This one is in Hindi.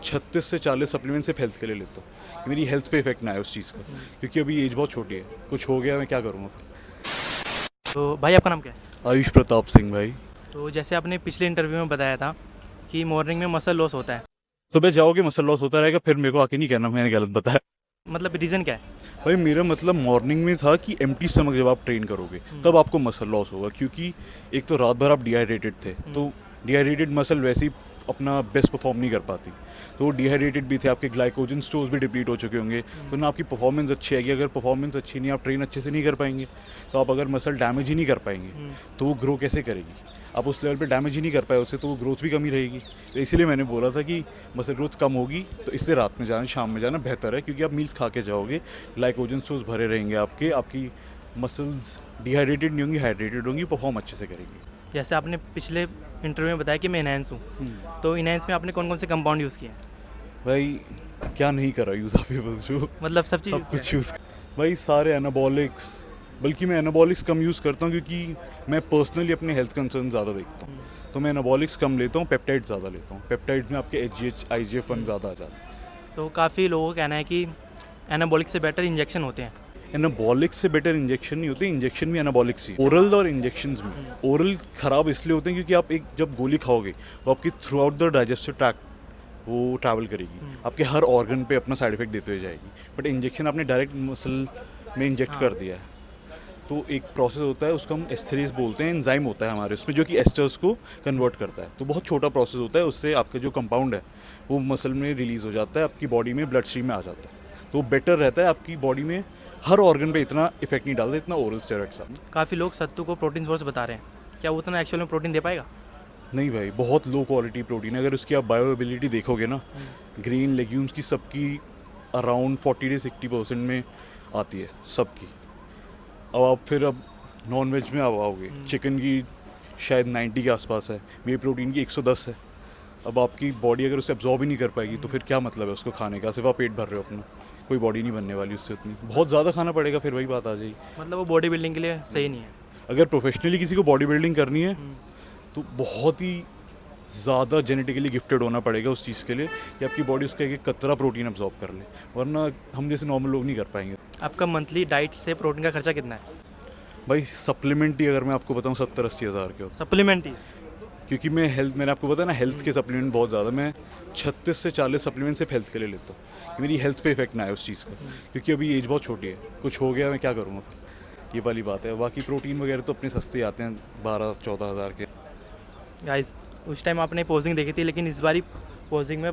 36 से 40 सप्लीमेंट सिर्फ हेल्थ के लिए लेता हूँ कि मेरी हेल्थ पे इफेक्ट ना आए उस चीज़ का, क्योंकि अभी एज बहुत छोटी है, कुछ हो गया मैं क्या करूँगा फिर। तो भाई आपका नाम क्या है? आयुष प्रताप सिंह भाई। तो जैसे आपने पिछले इंटरव्यू में बताया था कि मॉर्निंग में मसल लॉस होता है, सुबह जाओगे मसल लॉस होता रहेगा, फिर मेरे को आके नहीं कहना मैंने गलत बताया। मतलब रीज़न क्या है? भाई मेरा मतलब मॉर्निंग में था कि एम्प्टी स्टमक जब आप ट्रेन करोगे तब आपको मसल लॉस होगा, क्योंकि एक तो रात भर आप डिहाइड्रेटेड थे, तो डिहाइड्रेटेड मसल वैसे ही अपना बेस्ट परफॉर्म नहीं कर पाती, तो डिहाइड्रेटेड भी थे, आपके ग्लाइकोजन स्टोर्स भी डिप्लीट हो चुके होंगे, तो ना आपकी परफॉर्मेंस अच्छी आएगी। अगर परफॉर्मेंस अच्छी नहीं, आप ट्रेन अच्छे से नहीं कर पाएंगे, तो आप अगर मसल डैमेज ही नहीं कर पाएंगे तो वो ग्रो कैसे करेगी। आप उस लेवल पे डैमेज ही नहीं कर पाए उससे, तो वो ग्रोथ भी कमी रहेगी। तो इसीलिए मैंने बोला था कि मसल ग्रोथ कम होगी तो इसलिए रात में जाना, शाम में जाना बेहतर है, क्योंकि आप मील्स खा के जाओगे, ग्लाइकोजन स्टोर्स भरे रहेंगे आपके, आपकी मसल्स डिहाइड्रेटेड नहीं होंगी, हाइड्रेटेड होंगी, परफॉर्म अच्छे से करेंगी। जैसे आपने पिछले इंटरव्यू में बताया कि मैं इनहेंस हूँ, तो इनहेंस में आपने कौन कौन से कंपाउंड यूज़ किए हैं? भाई क्या नहीं करा यूज़, आप ये बोल मतलब सब चीज़ सब कुछ यूज़। भाई सारे एनाबॉलिक्स, बल्कि मैं एनाबॉलिक्स कम यूज़ करता हूँ, क्योंकि मैं पर्सनली अपने हेल्थ कंसर्न ज़्यादा देखता हूँ, तो मैं एनाबॉलिक्स कम लेता हूँ, पेप्टाइड ज़्यादा लेता हूँ। पेप्टाइड्स में आपके HGH IGF-1 ज़्यादा आ जाता है। तो काफ़ी लोगों का कहना है कि एनाबॉलिक से बेटर इंजेक्शन होते हैं। एनाबॉलिक्स से बेटर इंजेक्शन नहीं होते, इंजेक्शन भी एनाबॉलिक्स ही। ओरल और इंजेक्शंस में ओरल ख़राब इसलिए होते हैं क्योंकि आप एक जब गोली खाओगे तो आपकी through out the digestive tract वो ट्रैवल करेगी, आपके हर ऑर्गन पे अपना साइड इफेक्ट देते हुए जाएगी। बट इंजेक्शन आपने डायरेक्ट मसल में इंजेक्ट कर दिया है, तो एक प्रोसेस होता है, उसको हम एस्थेरेज बोलते हैं, एंजाइम होता है हमारे उसमें जो कि एस्टर्स को कन्वर्ट करता है। तो बहुत छोटा प्रोसेस होता है, उससे आपका जो कंपाउंड है वो मसल में रिलीज़ हो जाता है, आपकी बॉडी में ब्लड स्ट्रीम में आ जाता है, तो बेटर रहता है। आपकी बॉडी में हर ऑर्गन पे इतना इफेक्ट नहीं डालता इतना ओरल स्टेरॉइड्स आप। काफ़ी लोग सत्तू को प्रोटीन सोर्स बता रहे हैं, क्या वो उतना एक्चुअल में प्रोटीन दे पाएगा? नहीं भाई, बहुत लो क्वालिटी प्रोटीन है। अगर उसकी आप बायोएबिलिटी देखोगे ना, ग्रीन लेग्यूम्स की सबकी अराउंड 40 से 60% में आती है सबकी। अब नॉन वेज में आप आओगे, चिकन की शायद 90 के आसपास है, वे प्रोटीन की 110 है। अब आपकी बॉडी अगर उसे एब्जॉर्ब ही नहीं कर पाएगी तो फिर क्या मतलब है उसको खाने का, सिर्फ आप पेट भर रहे हो अपना, कोई बॉडी नहीं बनने वाली उससे उतनी। बहुत ज़्यादा खाना पड़ेगा, फिर वही बात आ जाएगी। मतलब वो बॉडी बिल्डिंग के लिए सही नहीं है। अगर प्रोफेशनली किसी को बॉडी बिल्डिंग करनी है तो बहुत ही ज़्यादा जेनेटिकली गिफ्टेड होना पड़ेगा उस चीज़ के लिए कि आपकी बॉडी उसका एक कतरा प्रोटीन अब्जॉर्ब कर ले, वरना हम जैसे नॉर्मल लोग नहीं कर पाएंगे। आपका मंथली डाइट से प्रोटीन का खर्चा कितना है? भाई सप्लीमेंट ही अगर मैं आपको बताऊं 70-80 हज़ार के होते, सप्लीमेंट ही? क्योंकि मैंने आपको बताया ना हेल्थ के सप्लीमेंट बहुत ज़्यादा, मैं 36 से 40 सप्लीमेंट सिर्फ हेल्थ के लिए लेता हूँ कि मेरी हेल्थ पे इफेक्ट ना आए उस चीज़ का, क्योंकि अभी एज बहुत छोटी है, कुछ हो गया मैं क्या करूँगा फिर, ये वाली बात है। बाकी प्रोटीन वगैरह तो अपने सस्ते आते हैं 12-14 हज़ार के। गाइस, उस टाइम आपने पोजिंग देखी थी, लेकिन इस बारी पोजिंग में